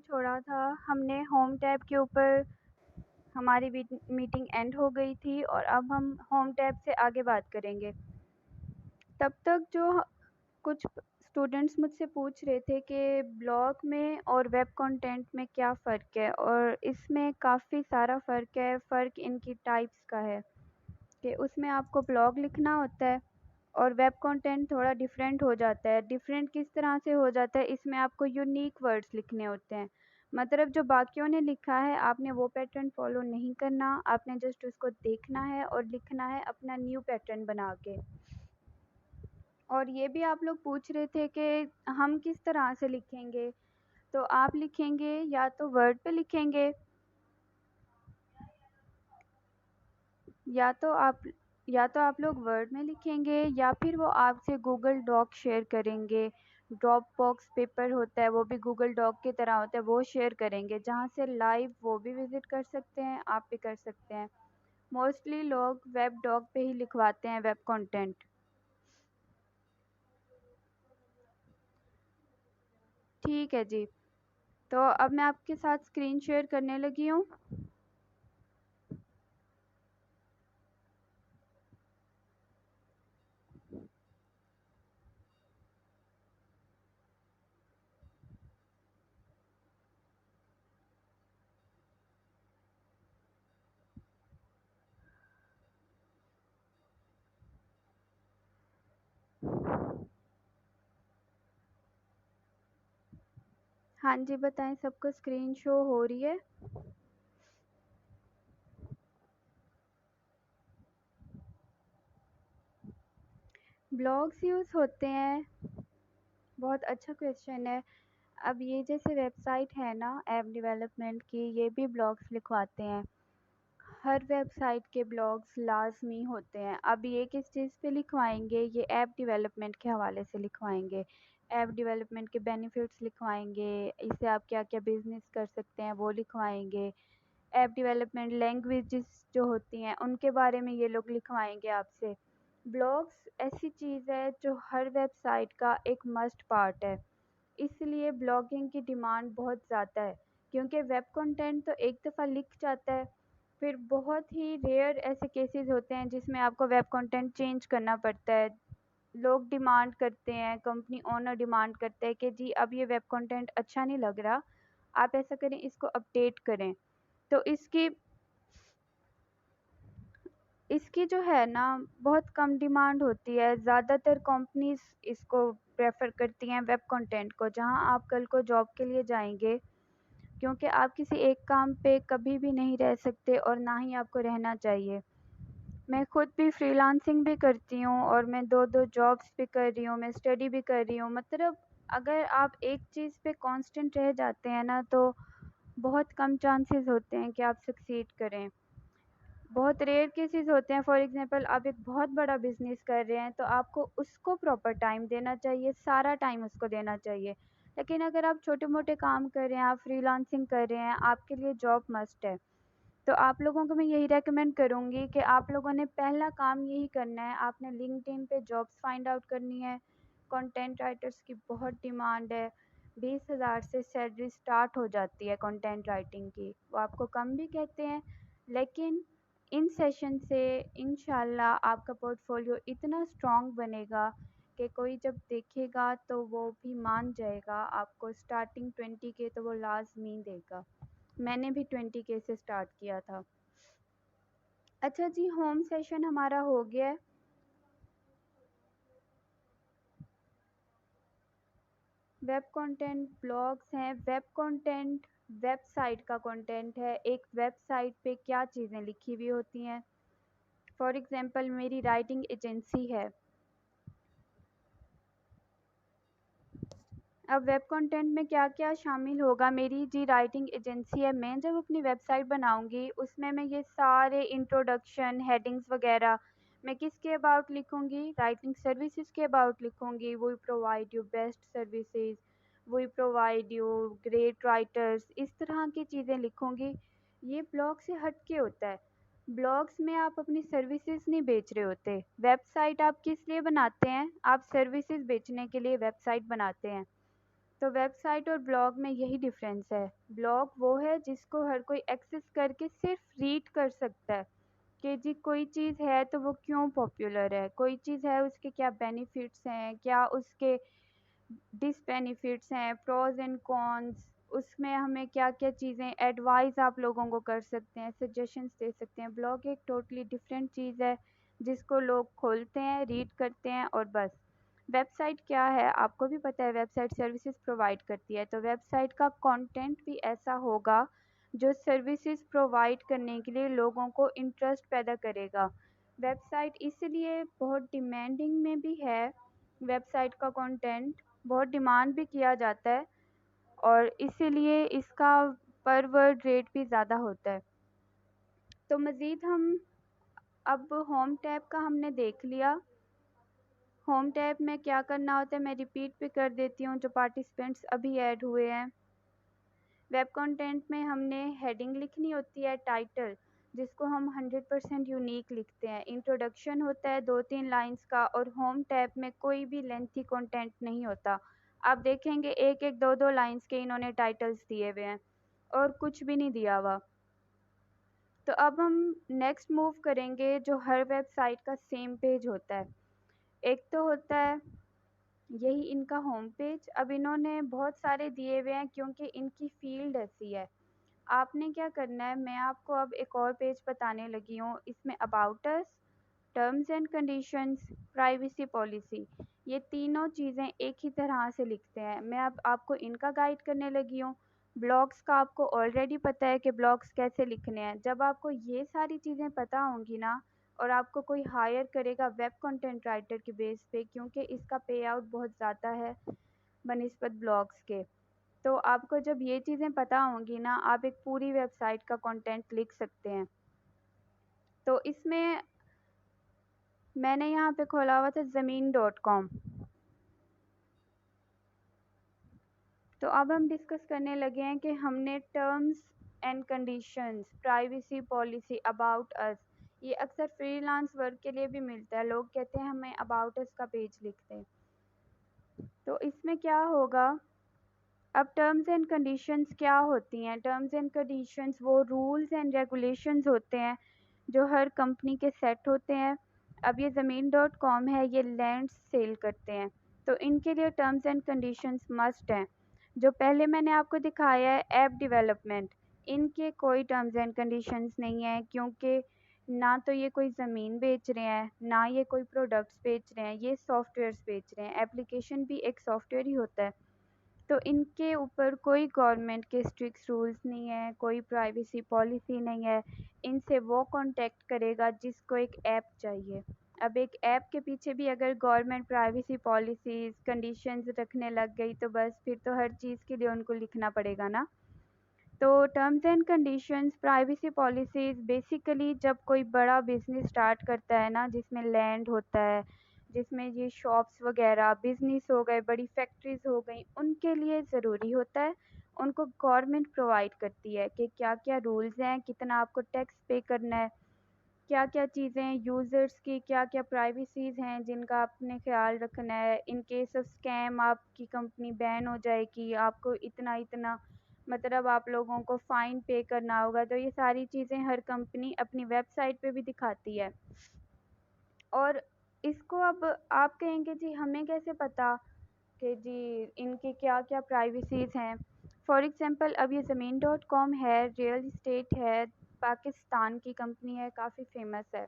چھوڑا تھا ہم نے ہوم ٹیب کے اوپر ہماری میٹنگ اینڈ ہو گئی تھی اور اب ہم ہوم ٹیب سے آگے بات کریں گے۔ تب تک جو کچھ اسٹوڈنٹس مجھ سے پوچھ رہے تھے کہ بلاگ میں اور ویب کنٹینٹ میں کیا فرق ہے، اور اس میں کافی سارا فرق ہے۔ فرق ان کی ٹائپس کا ہے کہ اس میں آپ کو بلاگ لکھنا ہوتا ہے اور ویب کنٹینٹ تھوڑا ڈیفرنٹ ہو جاتا ہے۔ ڈیفرنٹ کس طرح سے ہو جاتا ہے؟ اس میں آپ کو یونیک ورڈز لکھنے ہوتے ہیں، مطلب جو باقیوں نے لکھا ہے آپ نے وہ پیٹرن فالو نہیں کرنا، آپ نے جسٹ اس کو دیکھنا ہے اور لکھنا ہے اپنا نیو پیٹرن بنا کے۔ اور یہ بھی آپ لوگ پوچھ رہے تھے کہ ہم کس طرح سے لکھیں گے، تو آپ لکھیں گے یا تو ورڈ پہ لکھیں گے یا تو آپ لوگ ورڈ میں لکھیں گے، یا پھر وہ آپ سے گوگل ڈاک شیئر کریں گے۔ ڈراپ باکس پیپر ہوتا ہے، وہ بھی گوگل ڈاک کی طرح ہوتا ہے، وہ شیئر کریں گے جہاں سے لائیو وہ بھی وزٹ کر سکتے ہیں، آپ بھی کر سکتے ہیں۔ موسٹلی لوگ ویب ڈاک پہ ہی لکھواتے ہیں ویب کنٹینٹ۔ ٹھیک ہے جی، تو اب میں آپ کے ساتھ اسکرین شیئر کرنے لگی ہوں۔ ہاں جی بتائیں، سب کو اسکرین شو ہو رہی ہے؟ بلاگس یوز ہوتے ہیں، بہت اچھا کویشچن ہے۔ اب یہ جیسے ویب سائٹ ہے نا ایپ ڈیولپمنٹ کی، یہ بھی بلاگس لکھواتے ہیں۔ ہر ویب سائٹ کے بلاگس لازمی ہوتے ہیں۔ اب یہ کس چیز پہ لکھوائیں گے؟ یہ ایپ ڈیولپمنٹ کے حوالے سے لکھوائیں گے۔ ایپ ڈیولپمنٹ کے بینیفٹس لکھوائیں گے، اس سے آپ کیا کیا بزنس کر سکتے ہیں وہ لکھوائیں گے۔ ایپ ڈیولپمنٹ لینگویجز جو ہوتی ہیں ان کے بارے میں یہ لوگ لکھوائیں گے آپ سے۔ بلاگس ایسی چیز ہے جو ہر ویب سائٹ کا ایک مسٹ پارٹ ہے، اس لیے بلاگنگ کی ڈیمانڈ بہت زیادہ ہے، کیونکہ ویب کنٹینٹ تو ایک دفعہ لکھ جاتا ہے، پھر بہت ہی ریئر ایسے کیسز ہوتے ہیں جس میں آپ کو ویب کنٹینٹ چینج کرنا پڑتا ہے۔ لوگ ڈیمانڈ کرتے ہیں، کمپنی اونر ڈیمانڈ کرتے ہیں کہ جی اب یہ ویب کنٹینٹ اچھا نہیں لگ رہا، آپ ایسا کریں اس کو اپڈیٹ کریں۔ تو اس کی جو ہے نا بہت کم ڈیمانڈ ہوتی ہے۔ زیادہ تر کمپنیز اس کو پریفر کرتی ہیں ویب کنٹینٹ کو، جہاں آپ کل کو جاب کے لیے جائیں گے، کیونکہ آپ کسی ایک کام پہ کبھی بھی نہیں رہ سکتے اور نہ ہی آپ کو رہنا چاہیے۔ میں خود بھی فری لانسنگ بھی کرتی ہوں اور میں دو جابس بھی کر رہی ہوں، میں اسٹڈی بھی کر رہی ہوں۔ مطلب اگر آپ ایک چیز پہ کانسٹنٹ رہ جاتے ہیں نا تو بہت کم چانسز ہوتے ہیں کہ آپ سکسیڈ کریں۔ بہت ریئر کیسز ہوتے ہیں، فار ایگزامپل آپ ایک بہت بڑا بزنس کر رہے ہیں تو آپ کو اس کو پراپر ٹائم دینا چاہیے، سارا ٹائم اس کو دینا چاہیے۔ لیکن اگر آپ چھوٹے موٹے کام کر رہے ہیں، آپ فری لانسنگ کر رہے ہیں، آپ کے لیے جاب مسٹ ہے، تو آپ لوگوں کو میں یہی ریکمینڈ کروں گی کہ آپ لوگوں نے پہلا کام یہی کرنا ہے، آپ نے لنکڈ ان پہ جابس فائنڈ آؤٹ کرنی ہے۔ کنٹینٹ رائٹرس کی بہت ڈیمانڈ ہے، 20,000 سے سیلری سٹارٹ ہو جاتی ہے کنٹینٹ رائٹنگ کی۔ وہ آپ کو کم بھی کہتے ہیں، لیکن ان سیشن سے انشاءاللہ آپ کا پورٹ فولیو اتنا اسٹرانگ بنے گا کہ کوئی جب دیکھے گا تو وہ بھی مان جائے گا۔ آپ کو اسٹارٹنگ 20K تو وہ لازمی دے گا۔ میں نے بھی 20K سے سٹارٹ کیا تھا۔ اچھا جی، ہوم سیشن ہمارا ہو گیا ہے۔ ویب کنٹینٹ بلاگس ہیں۔ ویب کنٹینٹ ویب سائٹ کا کنٹینٹ ہے، ایک ویب سائٹ پہ کیا چیزیں لکھی ہوئی ہوتی ہیں۔ فار ایگزامپل میری رائٹنگ ایجنسی ہے۔ اب ویب کنٹینٹ میں کیا کیا شامل ہوگا؟ میری جی رائٹنگ ایجنسی ہے، میں جب اپنی ویب سائٹ بناؤں گی اس میں یہ سارے انٹروڈکشن ہیڈنگز وغیرہ میں کس کے اباؤٹ لکھوں گی؟ رائٹنگ سروسز کے اباؤٹ لکھوں گی۔ We provide you best services, we provide you great writers, اس طرح کی چیزیں لکھوں گی۔ یہ بلاگ سے ہٹ کے ہوتا ہے۔ بلاگس میں آپ اپنی سروسز نہیں بیچ رہے ہوتے۔ ویب سائٹ آپ کس لیے بناتے ہیں؟ آپ سروسز بیچنے کے لیے ویب سائٹ بناتے ہیں۔ تو ویب سائٹ اور بلاگ میں یہی ڈفرینس ہے. بلاگ وہ ہے جس کو ہر کوئی ایکسس کر کے صرف ریڈ کر سکتا ہے کہ جی کوئی چیز ہے تو وہ کیوں پاپولر ہے، کوئی چیز ہے اس کے کیا بینیفٹس ہیں، کیا اس کے ڈس بینیفٹس ہیں، پروز اینڈ کونس، اس میں ہمیں کیا کیا چیزیں ایڈوائز آپ لوگوں کو کر سکتے ہیں، سجیشنس دے سکتے ہیں. بلاگ ایک ٹوٹلی ڈفرینٹ چیز ہے جس کو لوگ کھولتے ہیں، ریڈ کرتے ہیں اور بس. ویب سائٹ کیا ہے آپ کو بھی پتہ ہے، ویب سائٹ سروسز پرووائڈ کرتی ہے، تو ویب سائٹ کا کنٹینٹ بھی ایسا ہوگا جو سروسز پرووائڈ کرنے کے لیے لوگوں کو انٹرسٹ پیدا کرے گا. ویب سائٹ اس لیے بہت ڈیمانڈنگ میں بھی ہے، ویب سائٹ کا کنٹینٹ بہت ڈیمانڈ بھی کیا جاتا ہے اور اسی لیے اس کا پر ورڈ ریٹ بھی زیادہ ہوتا ہے. تو مزید ہم اب ہوم ٹیب کا ہم نے دیکھ لیا. ہوم ٹیب میں کیا کرنا ہوتا ہے میں ریپیٹ بھی کر دیتی ہوں جو پارٹیسپینٹس ابھی ایڈ ہوئے ہیں. ویب کنٹینٹ میں ہم نے ہیڈنگ لکھنی ہوتی ہے، ٹائٹل جس کو ہم 100% یونیک لکھتے ہیں، انٹروڈکشن ہوتا ہے 2-3 لائنز کا، اور ہوم ٹیب میں کوئی بھی لینتھی کنٹینٹ نہیں ہوتا. آپ دیکھیں گے ایک ایک 2-2 لائنز کے انہوں نے ٹائٹلز دیے ہوئے ہیں اور کچھ بھی نہیں دیا ہوا. تو اب ہم نیکسٹ موو کریں گے جو ہر ویب سائٹ کا سیم پیج ہوتا ہے. ایک تو ہوتا ہے یہی ان کا ہوم پیج. اب انہوں نے بہت سارے دیے ہوئے ہیں کیونکہ ان کی فیلڈ ایسی ہے. آپ نے کیا کرنا ہے، میں آپ کو اب ایک اور پیج بتانے لگی ہوں، اس میں اباؤٹ اس، terms and conditions, privacy policy, یہ تینوں چیزیں ایک ہی طرح سے لکھتے ہیں. میں اب آپ کو ان کا گائیڈ کرنے لگی ہوں. بلاگس کا آپ کو آلریڈی پتہ ہے کہ بلاگس کیسے لکھنے ہیں. جب آپ کو یہ ساری چیزیں پتہ ہوں گی نا، اور آپ کو کوئی ہائر کرے گا ویب کنٹینٹ رائٹر کے بیس پہ، کیونکہ اس کا پے آؤٹ بہت زیادہ ہے بنسبت بلاگس کے، تو آپ کو جب یہ چیزیں پتہ ہوں گی نا، آپ ایک پوری ویب سائٹ کا کنٹینٹ لکھ سکتے ہیں. تو اس میں نے یہاں پہ کھولا ہوا تھا زمین.com. تو اب ہم ڈسکس کرنے لگے ہیں کہ ہم نے terms and conditions, privacy policy, about us, یہ اکثر فری لانس ورک کے لیے بھی ملتا ہے. لوگ کہتے ہیں ہمیں اباؤٹ اس کا پیج لکھ دیں. تو اس میں کیا ہوگا، اب ٹرمز اینڈ کنڈیشنز کیا ہوتی ہیں؟ ٹرمز اینڈ کنڈیشنز وہ رولز اینڈ ریگولیشنز ہوتے ہیں جو ہر کمپنی کے سیٹ ہوتے ہیں. اب یہ زمین.com ہے، یہ لینڈ سیل کرتے ہیں، تو ان کے لیے ٹرمز اینڈ کنڈیشنز مسٹ ہیں. جو پہلے میں نے آپ کو دکھایا ہے ایپ ڈیولپمنٹ، ان کے کوئی ٹرمز اینڈ کنڈیشنز نہیں ہیں، کیونکہ نہ تو یہ کوئی زمین بیچ رہے ہیں، نہ یہ کوئی پروڈکٹس بیچ رہے ہیں، یہ سافٹ ویئرس بیچ رہے ہیں. ایپلیکیشن بھی ایک سافٹ ویئر ہی ہوتا ہے. تو ان کے اوپر کوئی گورنمنٹ کے اسٹرکٹ رولز نہیں ہیں، کوئی پرائیویسی پالیسی نہیں ہے. ان سے وہ کانٹیکٹ کرے گا جس کو ایک ایپ چاہیے. اب ایک ایپ کے پیچھے بھی اگر گورنمنٹ پرائیویسی پالیسیز، کنڈیشنز رکھنے لگ گئی تو بس پھر تو ہر چیز کے لیے ان کو لکھنا پڑے گا نا. تو terms and conditions, privacy policies basically جب کوئی بڑا بزنس اسٹارٹ کرتا ہے نا، جس میں لینڈ ہوتا ہے، جس میں یہ شاپس وغیرہ بزنس ہو گئے، بڑی فیکٹریز ہو گئیں، ان کے لیے ضروری ہوتا ہے. ان کو گورنمنٹ پرووائڈ کرتی ہے کہ کیا کیا رولز ہیں، کتنا آپ کو ٹیکس پے کرنا ہے، کیا کیا چیزیں یوزرس کی، کیا کیا پرائیویسیز ہیں جن کا آپ نے خیال رکھنا ہے. ان کیس آف اسکیم آپ کی کمپنی بین ہو جائے گی، آپ کو اتنا مطلب آپ لوگوں کو فائن پے کرنا ہوگا. تو یہ ساری چیزیں ہر کمپنی اپنی ویب سائٹ پہ بھی دکھاتی ہے. اور اس کو اب آپ کہیں گے جی ہمیں کیسے پتہ کہ جی ان کی کیا کیا پرائیویسیز ہیں. فار ایگزامپل اب یہ زمین.com ہے، ریئل اسٹیٹ ہے، پاکستان کی کمپنی ہے، کافی فیمس ہے.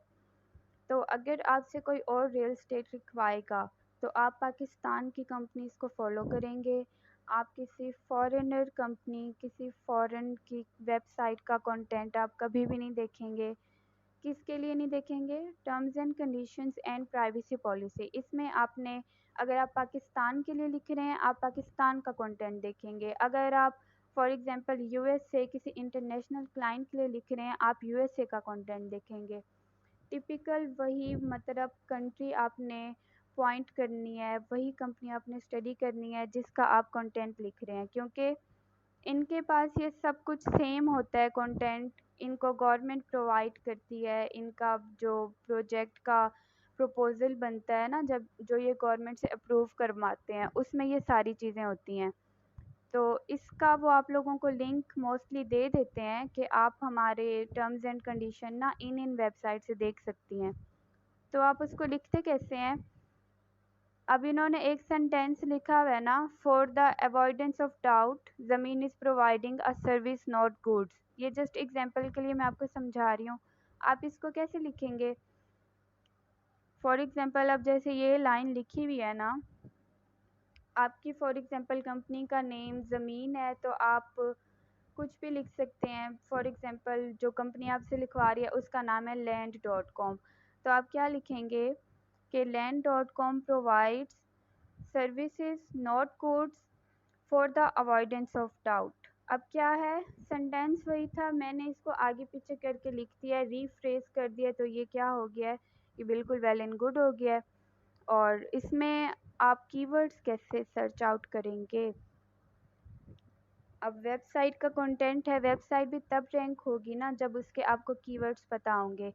تو اگر آپ سے کوئی اور ریئل اسٹیٹ لکھوائے گا تو آپ پاکستان کی کمپنیز کو فالو کریں گے. آپ کسی فارنر کمپنی، کسی فارن کی ویب سائٹ کا کنٹینٹ آپ کبھی بھی نہیں دیکھیں گے. کس کے لیے نہیں دیکھیں گے؟ Terms and conditions and privacy policy. اس میں آپ نے اگر آپ پاکستان کے لیے لکھ رہے ہیں آپ پاکستان کا کنٹینٹ دیکھیں گے. اگر آپ فار ایگزامپل یو ایس سے کسی انٹرنیشنل کلائنٹ کے لیے لکھ رہے ہیں آپ یو ایس اے کا کنٹینٹ دیکھیں گے. ٹپیکل وہی مطلب کنٹری آپ نے پوائنٹ کرنی ہے، وہی کمپنی آپ نے اسٹڈی کرنی ہے جس کا آپ کنٹینٹ لکھ رہے ہیں، کیونکہ ان کے پاس یہ سب کچھ سیم ہوتا ہے کنٹینٹ. ان کو گورنمنٹ پرووائڈ کرتی ہے. ان کا جو پروجیکٹ کا پروپوزل بنتا ہے نا، جب جو یہ گورنمنٹ سے اپروو کرواتے ہیں، اس میں یہ ساری چیزیں ہوتی ہیں. تو اس کا وہ آپ لوگوں کو لنک موسٹلی دے دیتے ہیں کہ آپ ہمارے ٹرمز اینڈ کنڈیشن نا ان ویب سائٹ سے دیکھ سکتی ہیں. تو آپ اس کو لکھتے کیسے ہیں؟ اب انہوں نے ایک سینٹینس لکھا ہوا ہے نا، for the avoidance of doubt Zameen is providing a service not goods. یہ جسٹ ایگزامپل کے لیے میں آپ کو سمجھا رہی ہوں. آپ اس کو کیسے لکھیں گے؟ فار ایگزامپل اب جیسے یہ لائن لکھی ہوئی ہے نا، آپ کی فار ایگزامپل کمپنی کا نیم زمین ہے تو آپ کچھ بھی لکھ سکتے ہیں. فار ایگزامپل جو کمپنی آپ سے لکھوا رہی ہے اس کا نام ہے land.com. تو آپ کیا لکھیں گے کہ land.com provides services not goods for the avoidance of doubt. اب کیا ہے، سینٹینس وہی تھا، میں نے اس کو آگے پیچھے کر کے لکھ دیا، ریفریز کر دیا، تو یہ کیا ہو گیا ہے، یہ بالکل ویل اینڈ گڈ ہو گیا ہے. اور اس میں آپ کی ورڈز کیسے سرچ آؤٹ کریں گے؟ اب ویب سائٹ کا کنٹینٹ ہے، ویب سائٹ بھی تب رینک ہوگی نا جب اس کے آپ کو کی ورڈز پتہ ہوں گے.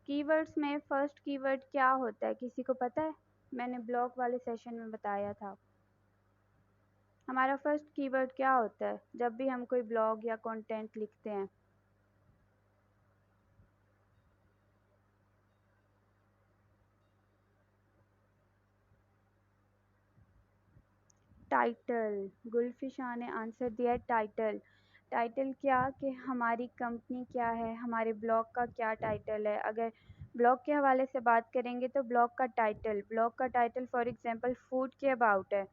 کی ورڈز میں فرسٹ کی ورڈ کیا ہوتا ہے، کسی کو پتہ ہے؟ میں نے بلاگ والے سیشن میں بتایا تھا. ہمارا فرسٹ کی ورڈ کیا ہوتا ہے جب بھی ہم کوئی بلاگ یا کنٹینٹ لکھتے ہیں؟ ٹائٹل. گلفشاں نے آنسر دیا ہے ٹائٹل. ٹائٹل کیا کہ ہماری کمپنی کیا ہے، ہمارے بلاگ کا کیا ٹائٹل ہے. اگر بلاگ کے حوالے سے بات کریں گے تو بلاگ کا ٹائٹل فار ایگزامپل فوڈ کے اباؤٹ ہے،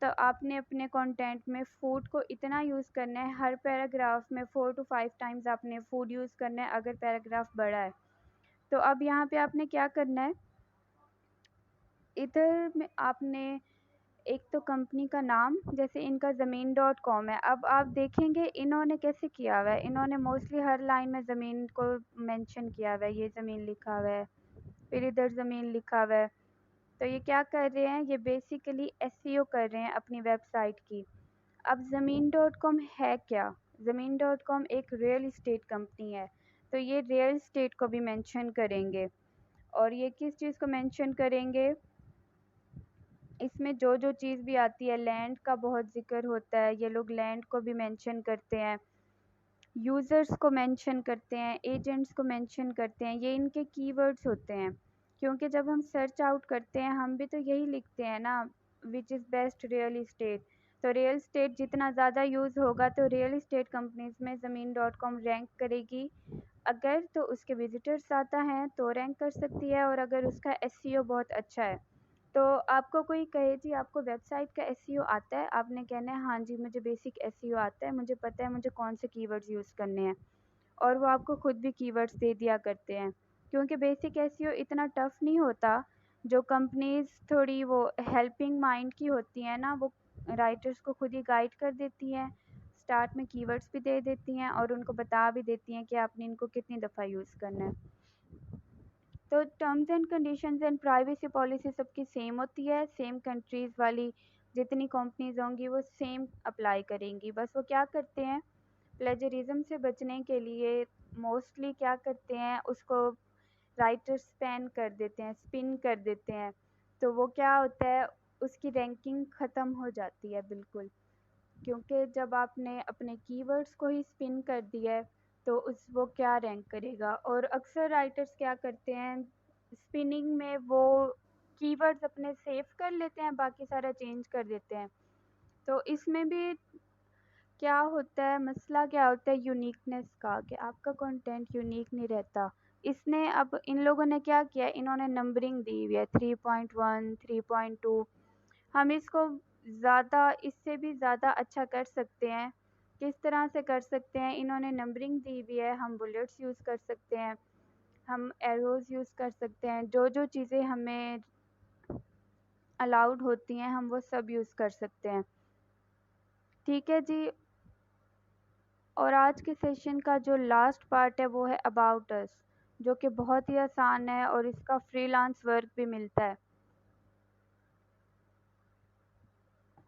تو آپ نے اپنے کنٹینٹ میں فوڈ کو اتنا یوز کرنا ہے، ہر پیراگراف میں 4 to 5 ٹائمز آپ نے فوڈ یوز کرنا ہے اگر پیراگراف بڑا ہے. تو اب یہاں پہ آپ نے کیا کرنا ہے، ادھر میں آپ نے ایک تو کمپنی کا نام، جیسے ان کا زمین.com ہے. اب آپ دیکھیں گے انہوں نے کیسے کیا ہوا ہے، انہوں نے موسٹلی ہر لائن میں زمین کو مینشن کیا ہوا ہے. یہ زمین لکھا ہوا ہے، پھر ادھر زمین لکھا ہوا ہے. تو یہ کیا کر رہے ہیں، یہ بیسیکلی SEO کر رہے ہیں اپنی ویب سائٹ کی. اب زمین.com ہے کیا؟ زمین.com ایک ریئل اسٹیٹ کمپنی ہے، تو یہ ریئل اسٹیٹ کو بھی مینشن کریں گے. اور یہ کس چیز کو مینشن کریں گے؟ اس میں جو جو چیز بھی آتی ہے، لینڈ کا بہت ذکر ہوتا ہے، یہ لوگ لینڈ کو بھی مینشن کرتے ہیں، یوزرز کو مینشن کرتے ہیں، ایجنٹس کو مینشن کرتے ہیں. یہ ان کے کی ورڈز ہوتے ہیں، کیونکہ جب ہم سرچ آؤٹ کرتے ہیں ہم بھی تو یہی لکھتے ہیں نا، وچ از بیسٹ ریئل اسٹیٹ. تو ریئل اسٹیٹ جتنا زیادہ یوز ہوگا تو ریئل اسٹیٹ کمپنیز میں زمین.com رینک کرے گی. اگر تو اس کے وزٹرز زیادہ ہیں تو رینک کر سکتی ہے، اور اگر اس کا SEO بہت اچھا ہے. تو آپ کو کوئی کہے جی آپ کو ویب سائٹ کا SEO آتا ہے، آپ نے کہنا ہے ہاں جی مجھے بیسک SEO آتا ہے، مجھے پتہ ہے مجھے کون سے کی ورڈز یوز کرنے ہیں. اور وہ آپ کو خود بھی کی ورڈز دے دیا کرتے ہیں، کیونکہ بیسک SEO اتنا ٹف نہیں ہوتا. جو کمپنیز تھوڑی وہ ہیلپنگ مائنڈ کی ہوتی ہیں نا، وہ رائٹرز کو خود ہی گائیڈ کر دیتی ہیں، اسٹارٹ میں کی ورڈز بھی دے دیتی ہیں اور ان کو بتا بھی دیتی ہیں کہ آپ نے ان کو کتنی دفعہ یوز کرنا ہے. تو terms and conditions and privacy policy سب کی سیم ہوتی ہے، سیم کنٹریز والی جتنی کمپنیز ہوں گی وہ سیم اپلائی کریں گی. بس وہ کیا کرتے ہیں، پلیجرزم سے بچنے کے لیے موسٹلی کیا کرتے ہیں، اس کو رائٹر اسپن کر دیتے ہیں. تو وہ کیا ہوتا ہے، اس کی رینکنگ ختم ہو جاتی ہے بالکل، کیونکہ جب آپ نے اپنے کی ورڈز کو ہی اسپن کر دیا ہے تو وہ کیا رینک کرے گا. اور اکثر رائٹرز کیا کرتے ہیں، اسپننگ میں وہ کی ورڈز اپنے سیو کر لیتے ہیں، باقی سارا چینج کر دیتے ہیں. تو اس میں بھی کیا ہوتا ہے، مسئلہ کیا ہوتا ہے یونیکنیس کا، کہ آپ کا کنٹینٹ یونیک نہیں رہتا. اس نے اب ان لوگوں نے کیا کیا، انہوں نے نمبرنگ دی ہوئی ہے 3.1 3.2. ہم اس کو زیادہ، اس سے بھی زیادہ اچھا کر سکتے ہیں. کس طرح سے کر سکتے ہیں، انہوں نے نمبرنگ دی ہوئی ہے، ہم بلیٹس یوز کر سکتے ہیں، ہم ایروز یوز کر سکتے ہیں، جو جو چیزیں ہمیں الاؤڈ ہوتی ہیں ہم وہ سب یوز کر سکتے ہیں. ٹھیک ہے جی. اور آج کے سیشن کا جو لاسٹ پارٹ ہے وہ ہے اباؤٹ اس، جو کہ بہت ہی آسان ہے اور اس کا فری لانس ورک بھی ملتا ہے.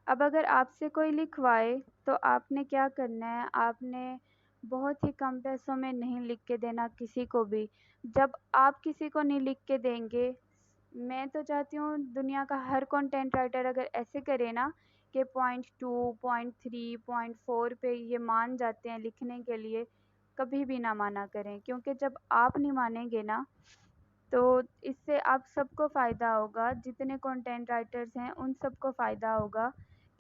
اب اگر آپ سے کوئی لکھوائے تو آپ نے کیا کرنا ہے، آپ نے بہت ہی کم پیسوں میں نہیں لکھ کے دینا کسی کو بھی. جب آپ کسی کو نہیں لکھ کے دیں گے، میں تو چاہتی ہوں دنیا کا ہر کنٹینٹ رائٹر اگر ایسے کرے نا کہ 0.2 0.3 0.4 پہ یہ مان جاتے ہیں لکھنے کے لیے، کبھی بھی نہ مانا کریں، کیونکہ جب آپ نہیں مانیں گے نا تو اس سے آپ سب کو فائدہ ہوگا، جتنے کنٹینٹ رائٹرز ہیں ان سب کو فائدہ ہوگا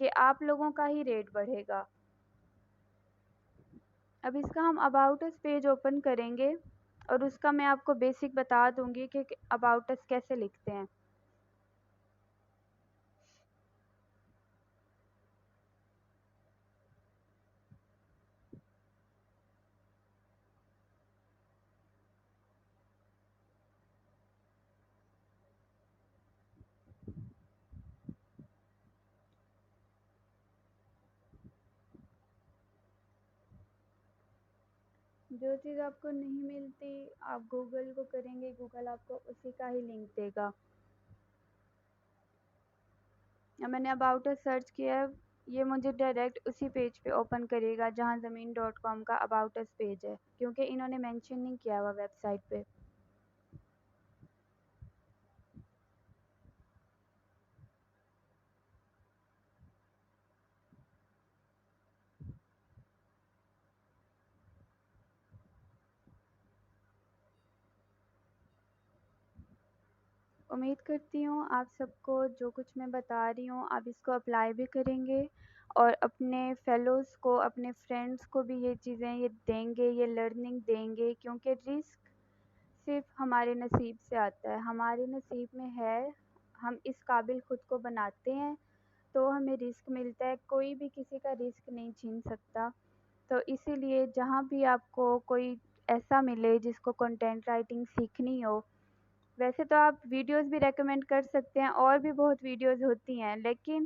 کہ آپ لوگوں کا ہی ریٹ بڑھے گا۔ اب اس کا ہم اباؤٹ اس پیج اوپن کریں گے اور اس کا میں آپ کو بیسک بتا دوں گی کہ اباؤٹ اس کیسے لکھتے ہیں۔ جو چیز آپ کو نہیں ملتی آپ گوگل کو کریں گے، گوگل آپ کو اسی کا ہی لنک دے گا۔ میں نے اباؤٹ اس سرچ کیا ہے، یہ مجھے ڈائریکٹ اسی پیج پہ اوپن کرے گا جہاں زمین.com کا اباؤٹ اس پیج ہے، کیونکہ انہوں نے مینشن نہیں کیا ہوا ویب سائٹ پہ۔ امید کرتی ہوں آپ سب کو جو کچھ میں بتا رہی ہوں آپ اس کو اپلائی بھی کریں گے اور اپنے فیلوز کو، اپنے فرینڈس کو بھی یہ چیزیں یہ دیں گے، یہ لرننگ دیں گے، کیونکہ رسک صرف ہمارے نصیب سے آتا ہے، ہمارے نصیب میں ہے، ہم اس قابل خود کو بناتے ہیں تو ہمیں رزق ملتا ہے، کوئی بھی کسی کا رزق نہیں چھین سکتا۔ تو اسی لیے جہاں بھی آپ کو کوئی ایسا ملے جس کو کنٹینٹ رائٹنگ سیکھنی ہو، ویسے تو آپ ویڈیوز بھی ریکمینڈ کر سکتے ہیں، اور بھی بہت ویڈیوز ہوتی ہیں، لیکن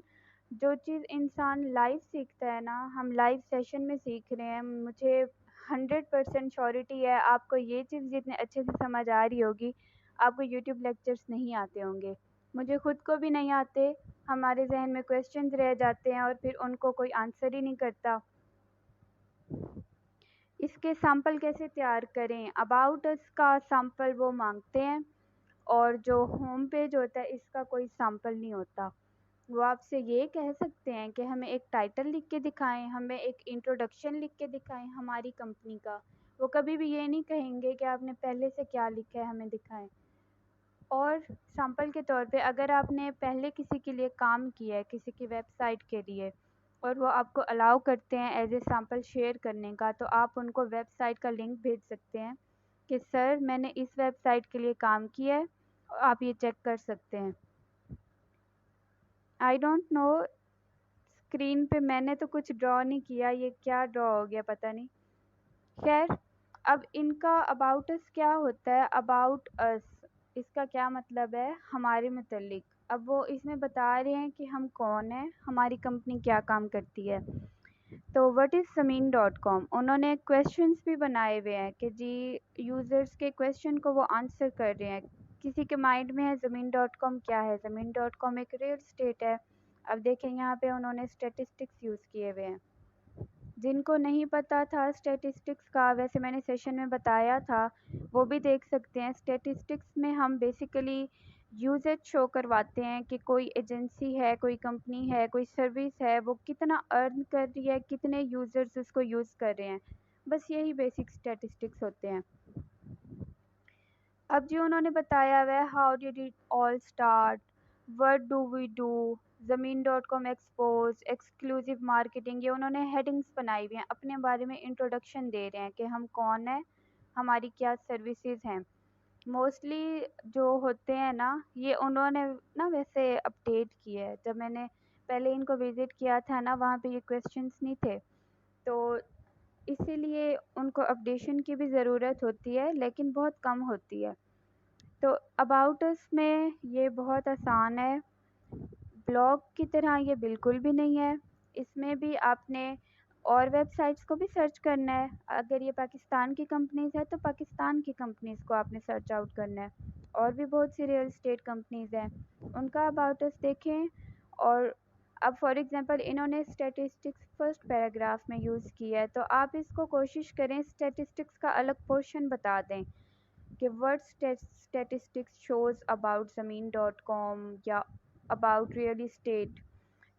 جو چیز انسان لائیو سیکھتا ہے نا، ہم لائیو سیشن میں سیکھ رہے ہیں، مجھے 100% شیورٹی ہے آپ کو یہ چیز جتنے اچھے سے سمجھ آ رہی ہوگی، آپ کو یوٹیوب لیکچرز نہیں آتے ہوں گے، مجھے خود کو بھی نہیں آتے، ہمارے ذہن میں کویسچنز رہ جاتے ہیں اور پھر ان کو کوئی آنسر ہی نہیں کرتا۔ اس کے سیمپل کیسے تیار کریں؟ اباؤٹ اس کا سیمپل وہ مانگتے ہیں، اور جو ہوم پیج ہوتا ہے اس کا کوئی سیمپل نہیں ہوتا۔ وہ آپ سے یہ کہہ سکتے ہیں کہ ہمیں ایک ٹائٹل لکھ کے دکھائیں، ہمیں ایک انٹروڈکشن لکھ کے دکھائیں ہماری کمپنی کا، وہ کبھی بھی یہ نہیں کہیں گے کہ آپ نے پہلے سے کیا لکھا ہے ہمیں دکھائیں۔ اور سیمپل کے طور پہ اگر آپ نے پہلے کسی کے لیے کام کیا ہے، کسی کی ویب سائٹ کے لیے، اور وہ آپ کو الاؤ کرتے ہیں ایز اے سیمپل شیئر کرنے کا، تو آپ ان کو ویب سائٹ کا لنک بھیج سکتے ہیں کہ سر میں نے اس ویب سائٹ کے لیے کام کیا ہے، آپ یہ چیک کر سکتے ہیں۔ آئی ڈونٹ نو، اسکرین پہ میں نے تو کچھ ڈرا نہیں کیا، یہ کیا ڈرا ہو گیا پتہ نہیں۔ خیر، اب ان کا اباؤٹ اس کیا ہوتا ہے؟ اباؤٹ اس، اس کا کیا مطلب ہے؟ ہمارے متعلق۔ اب وہ اس میں بتا رہے ہیں کہ ہم کون ہیں، ہماری کمپنی کیا کام کرتی ہے۔ تو وٹ از زمین.com، انہوں نے کویسچنس بھی بنائے ہوئے ہیں کہ جی یوزرس کے کویسچن کو وہ آنسر کر رہے ہیں۔ کسی کے مائنڈ میں ہے زمین.com کیا ہے؟ زمین.com ایک ریئل اسٹیٹ ہے۔ اب دیکھیں یہاں پہ انہوں نے اسٹیٹسٹکس یوز کیے ہوئے ہیں، جن کو نہیں پتہ تھا اسٹیٹسٹکس کا، ویسے میں نے سیشن میں بتایا تھا، وہ بھی دیکھ سکتے ہیں۔ اسٹیٹسٹکس میں ہم بیسیکلی یوزیج شو کرواتے ہیں کہ کوئی ایجنسی ہے، کوئی کمپنی ہے، کوئی سروس ہے، وہ کتنا ارن کر رہی ہے، کتنے یوزرز اس کو یوز کر رہے ہیں، بس یہی بیسک اسٹیٹسٹکس ہوتے ہیں۔ اب جو انہوں نے بتایا ہوا ہے how did it all start, what do we do, زمین.com ایکسپوز، ایکسکلوسیو مارکیٹنگ، یہ انہوں نے ہیڈنگس بنائی ہوئی ہیں، اپنے بارے میں انٹروڈکشن دے رہے ہیں کہ ہم کون ہیں، ہماری کیا سروسز ہیں۔ موسٹلی جو ہوتے ہیں نا، یہ انہوں نے نا ویسے اپڈیٹ کیا ہے، جب میں نے پہلے ان کو وزٹ کیا تھا نا وہاں پہ یہ کویسچنس نہیں تھے، تو اسی لیے ان کو اپڈیشن کی بھی ضرورت ہوتی ہے، لیکن بہت کم ہوتی ہے۔ تو اباؤٹ اس میں یہ بہت آسان ہے، بلاگ کی طرح یہ بالکل بھی نہیں ہے، اس میں بھی آپ نے اور ویب سائٹس کو بھی سرچ کرنا ہے، اگر یہ پاکستان کی کمپنیز ہے تو پاکستان کی کمپنیز کو آپ نے سرچ آؤٹ کرنا ہے، اور بھی بہت سی ریئل اسٹیٹ کمپنیز ہیں ان کا اباؤٹ اس دیکھیں۔ اور اب فار ایگزامپل انہوں نے اسٹیٹسٹکس فرسٹ پیراگراف میں یوز کیا ہے، تو آپ اس کو کوشش کریں اسٹیٹسٹکس کا الگ پورشن بتا دیں کہ ورڈ اسٹیٹسٹکس شوز اباؤٹ زمین.com یا اباؤٹ ریئل اسٹیٹ،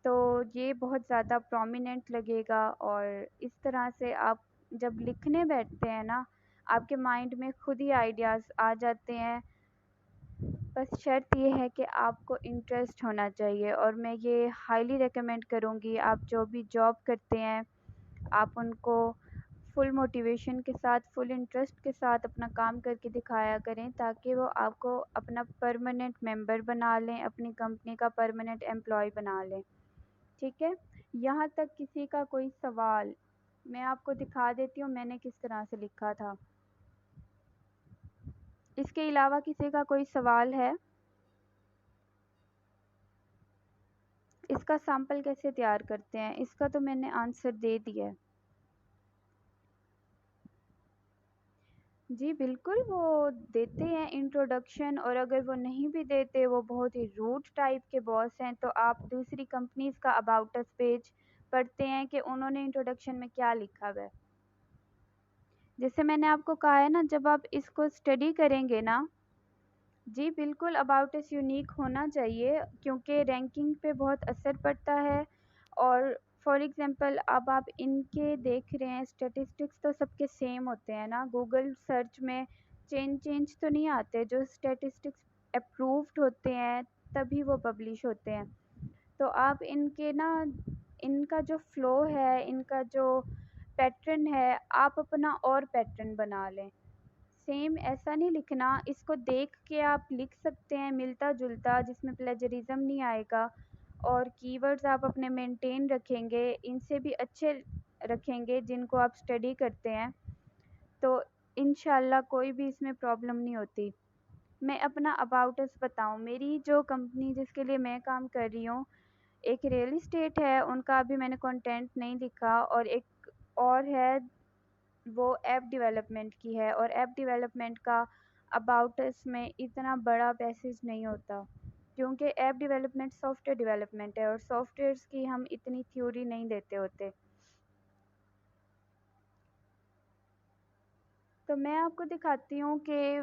تو یہ بہت زیادہ پرومیننٹ لگے گا، اور اس طرح سے آپ جب لکھنے بیٹھتے ہیں نا، آپ کے مائنڈ میں خود ہی آئیڈیاز آ جاتے ہیں۔ بس شرط یہ ہے کہ آپ کو انٹرسٹ ہونا چاہیے، اور میں یہ ہائیلی ریکمینڈ کروں گی، آپ جو بھی جاب کرتے ہیں آپ ان کو فل موٹیویشن کے ساتھ، فل انٹرسٹ کے ساتھ اپنا کام کر کے دکھایا کریں، تاکہ وہ آپ کو اپنا پرماننٹ ممبر بنا لیں، اپنی کمپنی کا پرماننٹ امپلائی بنا لیں۔ ٹھیک ہے، یہاں تک کسی کا کوئی سوال؟ میں آپ کو دکھا دیتی ہوں میں نے کس طرح سے لکھا تھا۔ اس کے علاوہ کسی کا کوئی سوال ہے؟ اس کا سیمپل کیسے تیار کرتے ہیں، اس کا تو میں نے آنسر دے دیا ہے۔ جی بالکل، وہ دیتے ہیں انٹروڈکشن، اور اگر وہ نہیں بھی دیتے، وہ بہت ہی روڈ ٹائپ کے باس ہیں، تو آپ دوسری کمپنیز کا اباؤٹ اس پیج پڑھتے ہیں کہ انہوں نے انٹروڈکشن میں کیا لکھا ہوا ہے۔ جیسے میں نے آپ کو کہا ہے نا، جب آپ اس کو اسٹڈی کریں گے نا، جی بالکل اباؤٹ اس یونیک ہونا چاہیے، کیونکہ رینکنگ پہ بہت اثر پڑتا ہے۔ اور فار ایگزامپل اب آپ ان کے دیکھ رہے ہیں اسٹیٹسٹکس تو سب کے سیم ہوتے ہیں نا، گوگل سرچ میں چینج تو نہیں آتے، جو اسٹیٹسٹکس اپرووڈ ہوتے ہیں تبھی وہ پبلش ہوتے ہیں۔ تو آپ ان کے نا، ان کا جو فلو ہے، ان کا جو پیٹرن ہے، آپ اپنا اور پیٹرن بنا لیں، سیم ایسا نہیں لکھنا۔ اس کو دیکھ کے آپ لکھ سکتے ہیں ملتا جلتا، جس میں پلیجرزم نہیں آئے گا، اور کی ورڈز آپ اپنے مینٹین رکھیں گے، ان سے بھی اچھے رکھیں گے جن کو آپ اسٹڈی کرتے ہیں، تو انشاءاللہ کوئی بھی اس میں پرابلم نہیں ہوتی۔ میں اپنا اباؤٹ اس بتاؤں، میری جو کمپنی جس کے لیے میں کام کر رہی ہوں، ایک ریئل اسٹیٹ ہے، ان کا ابھی میں نے کنٹینٹ نہیں لکھا، اور ایک اور ہے وہ ایپ ڈیولپمنٹ کی ہے، اور ایپ ڈیولپمنٹ کا اباؤٹ اس میں اتنا بڑا پیسیج نہیں ہوتا، کیونکہ app development soft where development ہے، اور سافٹ ویئرس کی ہم اتنی تھیوری نہیں دیتے ہوتے۔ تو میں آپ کو دکھاتی ہوں کہ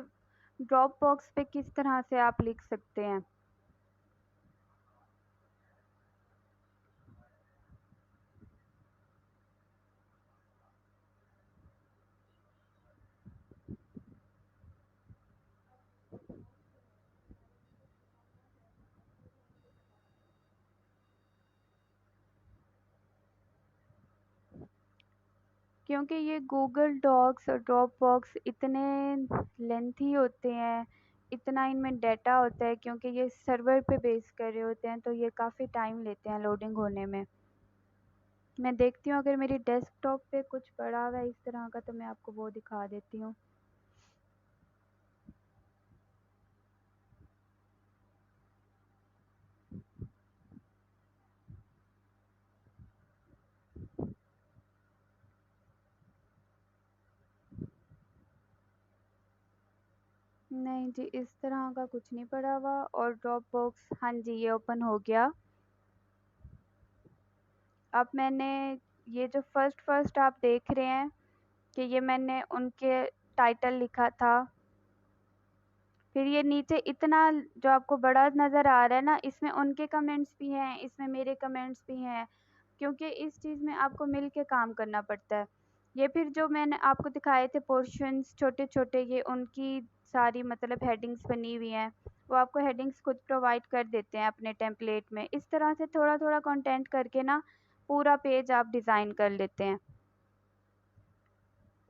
ڈراپ باکس پہ کس طرح سے آپ لکھ سکتے ہیں۔ کیونکہ یہ گوگل ڈاکس اور ڈراپ باکس اتنے لینتھی ہوتے ہیں، اتنا ان میں ڈیٹا ہوتا ہے، کیونکہ یہ سرور پہ بیس کر رہے ہوتے ہیں، تو یہ کافی ٹائم لیتے ہیں لوڈنگ ہونے میں۔ میں دیکھتی ہوں اگر میری ڈیسک ٹاپ پہ کچھ پڑا ہوا ہے اس طرح کا، تو میں آپ کو وہ دکھا دیتی ہوں۔ نہیں جی، اس طرح کا کچھ نہیں پڑا ہوا، اور ڈراپ باکس ہاں جی یہ اوپن ہو گیا۔ اب میں نے یہ جو فرسٹ آپ دیکھ رہے ہیں کہ یہ میں نے ان کے ٹائٹل لکھا تھا، پھر یہ نیچے اتنا جو آپ کو بڑا نظر آ رہا ہے نا، اس میں ان کے کمنٹس بھی ہیں، اس میں میرے کمنٹس بھی ہیں، کیونکہ اس چیز میں آپ کو مل کے کام کرنا پڑتا ہے۔ یہ پھر جو میں نے آپ کو دکھائے تھے پورشنز چھوٹے چھوٹے، یہ ان کی ساری مطلب ہیڈنگز بنی ہوئی ہیں، وہ آپ کو ہیڈنگز خود پرووائڈ کر دیتے ہیں اپنے ٹیمپلیٹ میں۔ اس طرح سے تھوڑا تھوڑا کنٹینٹ کر کے نا پورا پیج آپ ڈیزائن کر لیتے ہیں۔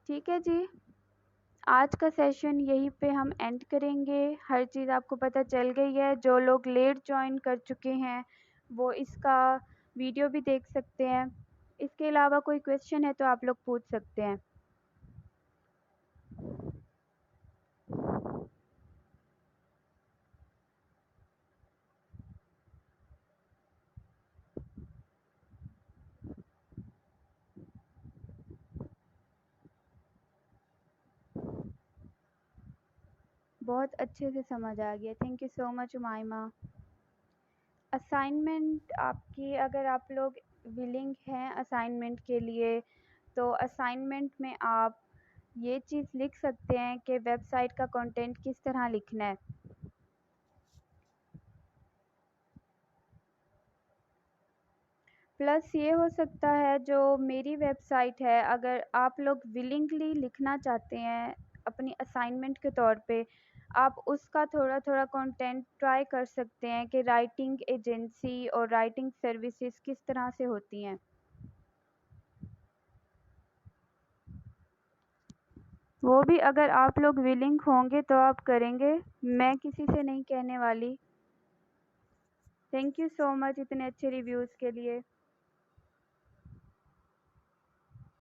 ٹھیک ہے جی، آج کا سیشن یہیں پہ ہم اینڈ کریں گے۔ ہر چیز آپ کو پتہ چل گئی ہے، جو لوگ لیٹ جوائن کر چکے ہیں وہ اس کا ویڈیو بھی دیکھ سکتے ہیں۔ اس کے علاوہ کوئی کویسچن ہے تو آپ لوگ پوچھ سکتے ہیں۔ بہت اچھے سے سمجھ آ گیا، thank you so much Umaima. Assignment آپ کی، اگر آپ لوگ ولنگ ہیں اسائنمنٹ کے لیے، تو اسائنمنٹ میں آپ یہ چیز لکھ سکتے ہیں کہ ویب سائٹ کا کنٹینٹ کس طرح لکھنا ہے۔ پلس یہ ہو سکتا ہے جو میری ویب سائٹ ہے، اگر آپ لوگ ولنگلی لکھنا چاہتے ہیں اپنی اسائنمنٹ کے طور پہ، آپ اس کا تھوڑا تھوڑا کنٹینٹ ٹرائی کر سکتے ہیں کہ رائٹنگ ایجنسی اور رائٹنگ سروسز کس طرح سے ہوتی ہیں۔ وہ بھی اگر آپ لوگ ولنگ ہوں گے تو آپ کریں گے، میں کسی سے نہیں کہنے والی۔ تھینک یو سو مچ اتنے اچھے ریویوز کے لیے۔